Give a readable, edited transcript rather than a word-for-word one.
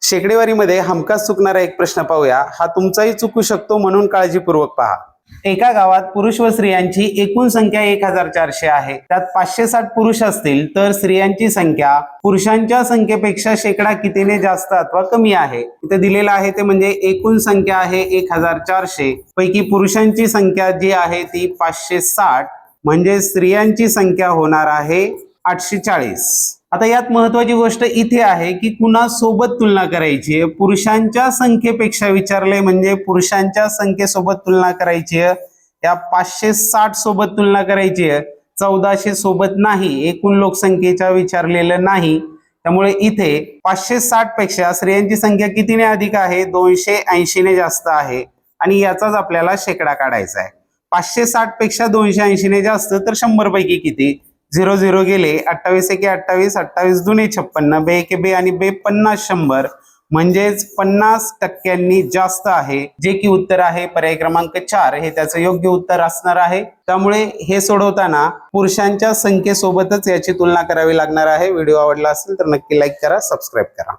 शेकडेवारीमध्ये हमखास चुकणारा एक प्रश्न पाहूया। हा तुमचाही चुकू शकतो, म्हणून काळजीपूर्वक पहा। एका गावात पुरुष व स्त्रियांची एकूण संख्या 1400 आहे। त्यात 560 पुरुष असतील तर स्त्रियांची संख्या पुरुषांच्या संख्येपेक्षा शेकडा कितीने जास्त अथवा कमी आहे। इथे दिलेलं आहे ते म्हणजे एकूण संख्या आहे 1400 पैकी पुरुषांची संख्या जी आहे ती 560, म्हणजे स्त्रियांची संख्या होणार आहे 840। आता यात महत्वाची गोष्ट इथे आहे की कुणा सोबत तुलना करायची आहे। पुरुषांच्या संख्येपेक्षा विचारले म्हणजे पुरुषांच्या संख्येसोबत तुलना करायची आहे। या 560 सोबत तुलना करायची आहे, 1400 सोबत नाही, एकूण लोकसंख्येच्या विचारलेलं नाही। त्यामुळे इथे 560 पेक्षा स्त्रियांची संख्या कितीने अधिक आहे, 280 ने जास्त आहे आणि याचाच आपल्याला शेकडा काढायचा आहे। 560 पेक्षा 280 ने जास्त तर 100 पैकी किती, 0 0 गेले, 28 एके 28, 28 दुने 56, बे एके बे आणि बे 50 100, म्हणजेच 50% जास्त आहे, जे की उत्तर आहे पर्याय क्रमांक 4 हे त्याचं योग्य उत्तर असणार आहे। त्यामुळे हे सोडवताना पुरुषांच्या संख्येसोबतच याची तुलना करावी लागणार आहे। व्हिडिओ आवडला असेल तर नक्की लाईक करा, सबस्क्राईब करा।